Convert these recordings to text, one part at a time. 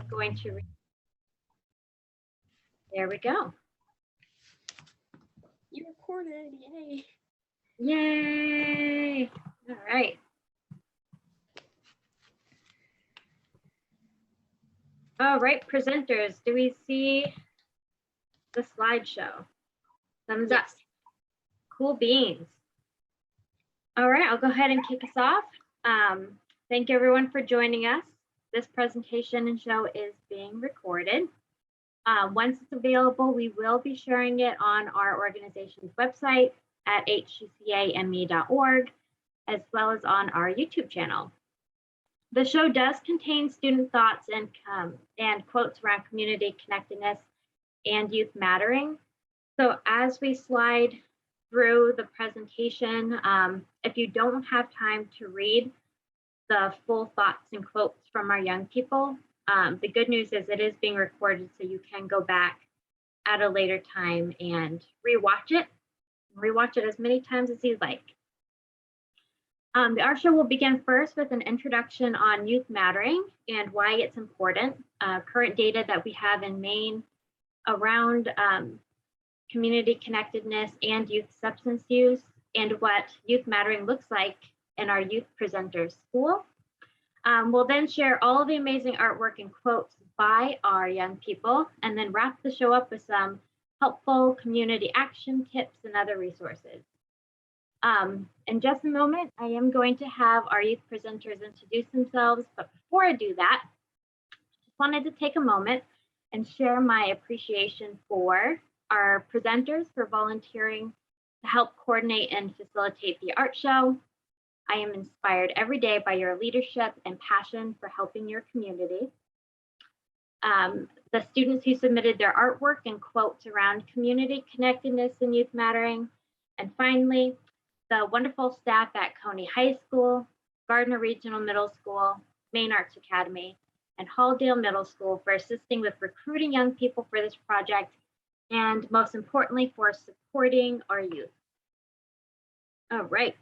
going to read. There we go. You recorded, yay. Yay. All right. All right, presenters, do we see the slideshow? Thumbs up. Cool beans. All right, I'll go ahead and kick us off. Thank you everyone for joining us. This presentation and show is being recorded. Once it's available, we will be sharing it on our organization's website at hccame.org, as well as on our YouTube channel. The show does contain student thoughts and quotes around community connectedness and youth mattering. So as we slide through the presentation, if you don't have time to read the full thoughts and quotes from our young people, the good news is it is being recorded, so you can go back at a later time and rewatch it. Rewatch it as many times as you'd like. The art show will begin first with an introduction on youth mattering and why it's important. Current data that we have in Maine around community connectedness and youth substance use, and what youth mattering looks like in our youth presenters school. We'll then share all of the amazing artwork and quotes by our young people, and then wrap the show up with some helpful community action tips and other resources. In just a moment, I am going to have our youth presenters introduce themselves, but before I do that, just wanted to take a moment and share my appreciation for our presenters for volunteering to help coordinate and facilitate the art show. I am inspired every day by your leadership and passion for helping your community. The students who submitted their artwork and quotes around community connectedness and youth mattering. And finally, the wonderful staff at Cony High School, Gardiner Regional Middle School, Maine Arts Academy, and Halldale Middle School for assisting with recruiting young people for this project, and most importantly, for supporting our youth. All right.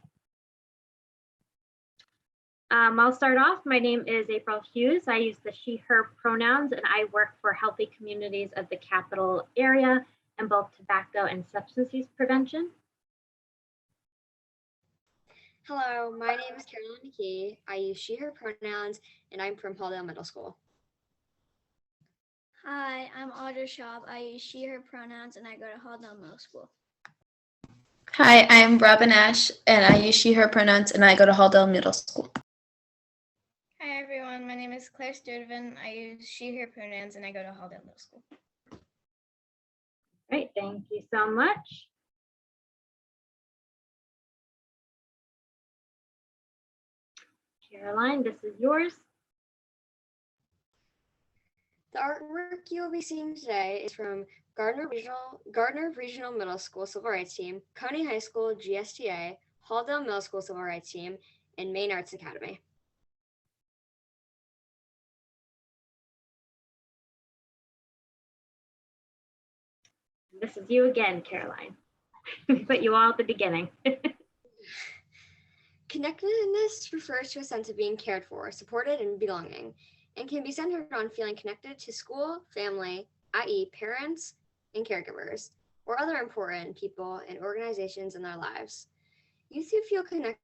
I'll start off. My name is April Hughes. I use the she, her pronouns, and I work for healthy communities of the capital area in both tobacco and substance use prevention. Hello, my name is Carolyn Mckee. I use she, her pronouns, and I'm from Halldale Middle School. Hi, I'm Audra Schaub. I use she, her pronouns, and I go to Halldale Middle School. Hi, I'm Robin Ash, and I use she, her pronouns, and I go to Halldale Middle School. Hi, everyone. My name is Claire Sturdivant. I use she, her pronouns, and I go to Halldale Middle School. Great, thank you so much. Caroline, this is yours. The artwork you will be seeing today is from Gardiner Regional Middle School Civil Rights Team, Cony High School GSTA, Halldale Middle School Civil Rights Team, and Maine Arts Academy. This is you again, Caroline. We put you all at the beginning. Connectedness refers to a sense of being cared for, supported, and belonging, and can be centered on feeling connected to school, family, i.e. parents and caregivers, or other important people and organizations in their lives. Youth who feel connected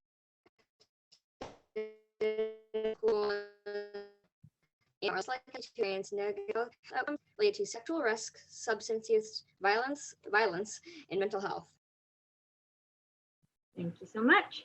to school are less likely to experience negative outcomes related to sexual risk, substance use, violence, and mental health. Thank you so much.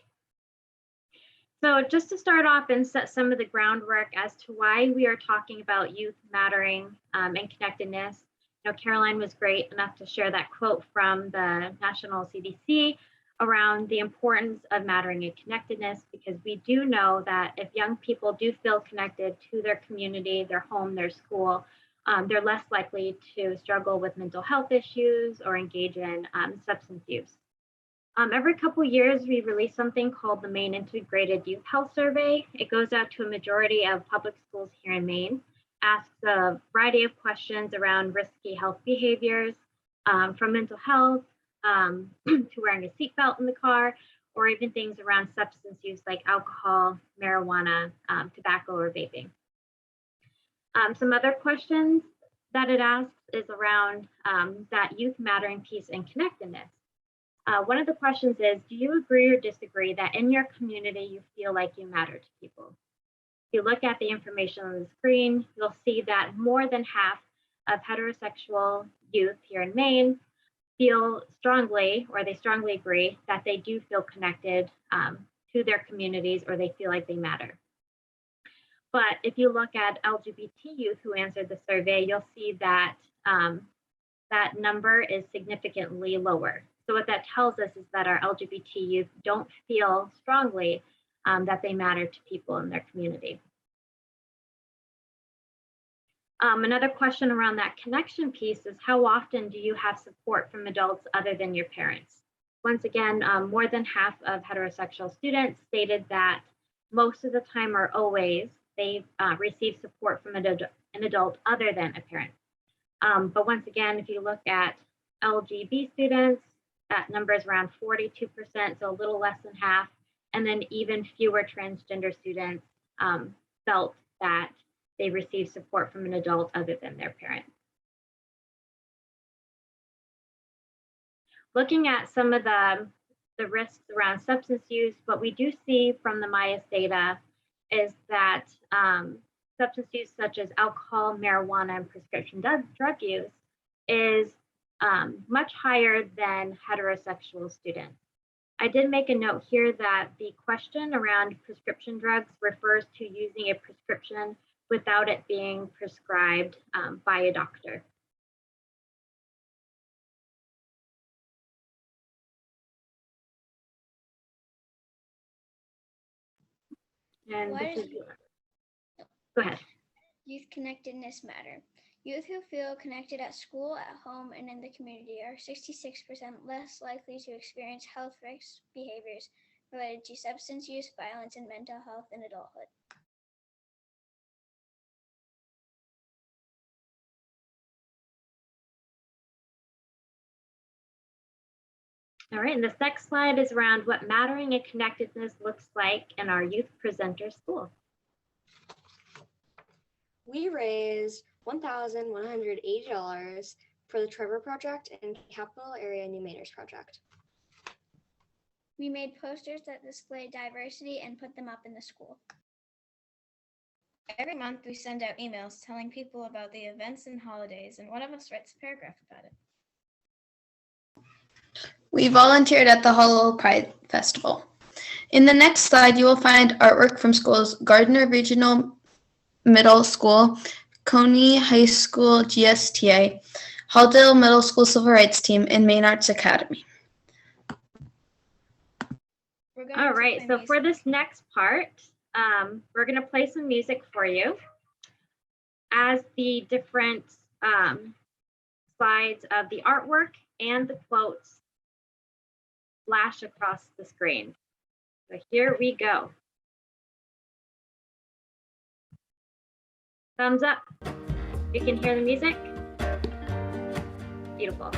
So just to start off and set some of the groundwork as to why we are talking about youth mattering and connectedness. You know, Caroline was great enough to share that quote from the National CDC around the importance of mattering and connectedness, because we do know that if young people do feel connected to their community, their home, their school, they're less likely to struggle with mental health issues or engage in substance use. Every couple years, we release something called the Maine Integrated Youth Health Survey. It goes out to a majority of public schools here in Maine, asks a variety of questions around risky health behaviors, from mental health to wearing a seatbelt in the car, or even things around substance use like alcohol, marijuana, tobacco, or vaping. Some other questions that it asks is around that youth mattering piece and connectedness. One of the questions is, do you agree or disagree that in your community you feel like you matter to people? If you look at the information on the screen, you'll see that more than half of heterosexual youth here in Maine feel strongly, or they strongly agree, that they do feel connected to their communities, or they feel like they matter. But if you look at LGBT youth who answered the survey, you'll see that that number is significantly lower. So what that tells us is that our LGBT youth don't feel strongly that they matter to people in their community. Another question around that connection piece is, how often do you have support from adults other than your parents? Once again, more than half of heterosexual students stated that most of the time, or always, they receive support from an adult other than a parent. But once again, if you look at LGB students, that number is around 42%, so a little less than half. And then even fewer transgender students felt that they received support from an adult other than their parent. Looking at some of the risks around substance use, what we do see from the MIAS data is that substance use such as alcohol, marijuana, and prescription drug use is much higher than heterosexual students. I did make a note here that the question around prescription drugs refers to using a prescription without it being prescribed by a doctor. And Why this does is, go ahead. youth connectedness matter? Youth who feel connected at school, at home, and in the community are 66% less likely to experience health risk behaviors related to substance use, violence, and mental health in adulthood. All right, and this next slide is around what mattering and connectedness looks like in our youth presenter school. We raised $1,180 for the Trevor Project and Capital Area New Mainers Project. We made posters that display diversity and put them up in the school. Every month, we send out emails telling people about the events and holidays, and one of us writes a paragraph about it. We volunteered at the Hollow Pride Festival. In the next slide, you will find artwork from schools Gardiner Regional Middle School, Cony High School GSTA, Halldale Middle School Civil Rights Team, and Maine Arts Academy. All right, so for this next part, we're going to play some music for you as the different slides of the artwork and the quotes flash across the screen. So here we go. Thumbs up. You can hear the music. Beautiful.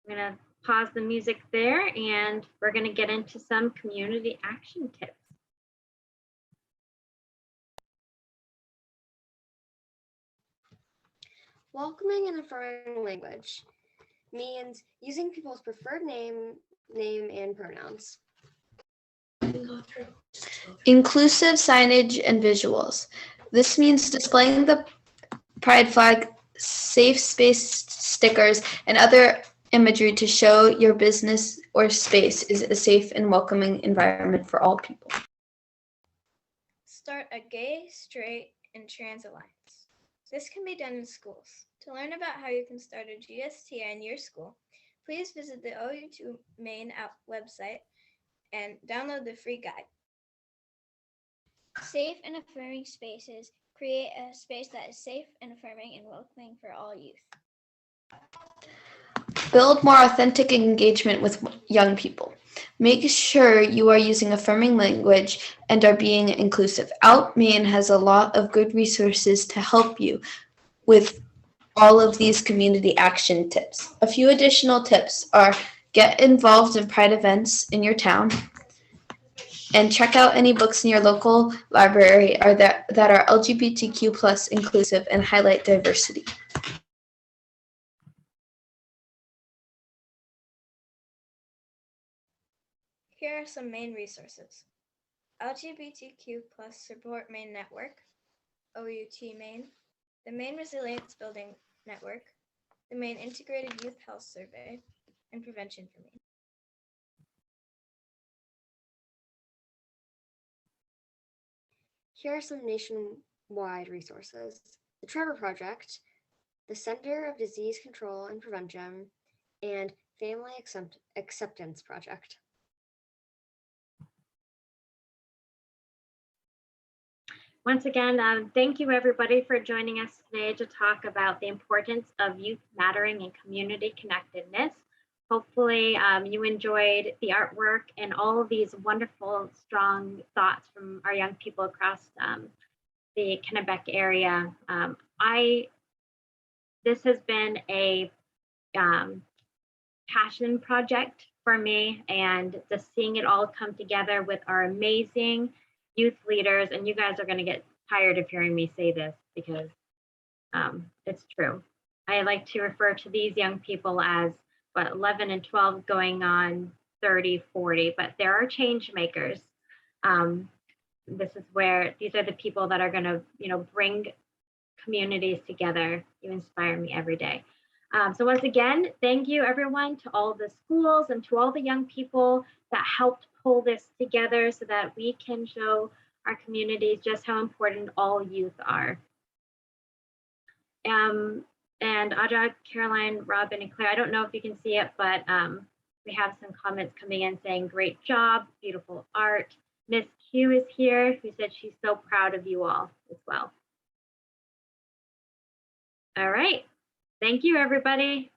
I'm gonna pause the music there and we're gonna get into some community action tips. Welcoming and affirming language means using people's preferred name, and pronouns. Inclusive signage and visuals. This means displaying the pride flag, safe space stickers, and other imagery to show your business or space is a safe and welcoming environment for all people. Start a gay, straight, and trans alliance. This can be done in schools. To learn about how you can start a GSTA in your school, please visit the OU2 Maine website and download the free guide. Safe and affirming spaces. Create a space that is safe and affirming and welcoming for all youth. Build more authentic engagement with young people. Make sure you are using affirming language and are being inclusive. Out Maine has a lot of good resources to help you with all of these community action tips. A few additional tips are get involved in pride events in your town and check out any books in your local library that are LGBTQ plus inclusive and highlight diversity. Here are some main resources. LGBTQ plus Support Maine Network, OUT Maine, the Maine Resilience Building Network, the Maine Integrated Youth Health Survey, and Prevention for Maine. Here are some nationwide resources. The Trevor Project, the Center of Disease Control and Prevention, and Family Acceptance Project. Once again, thank you everybody for joining us today to talk about the importance of youth mattering and community connectedness. Hopefully you enjoyed the artwork and all of these wonderful, strong thoughts from our young people across the Kennebec area. This has been a passion project for me, and just seeing it all come together with our amazing youth leaders, and you guys are going to get tired of hearing me say this because it's true. I like to refer to these young people as 11 and 12 going on 30, 40, but there are change makers. This is where these are the people that are going to, bring communities together. You inspire me every day. So once again, thank you everyone to all the schools and to all the young people that helped pull this together so that we can show our communities just how important all youth are. And Audra, Caroline, Robin, and Claire, I don't know if you can see it, but we have some comments coming in saying, great job, beautiful art. Miss Q is here, who said she's so proud of you all as well. All right, thank you everybody.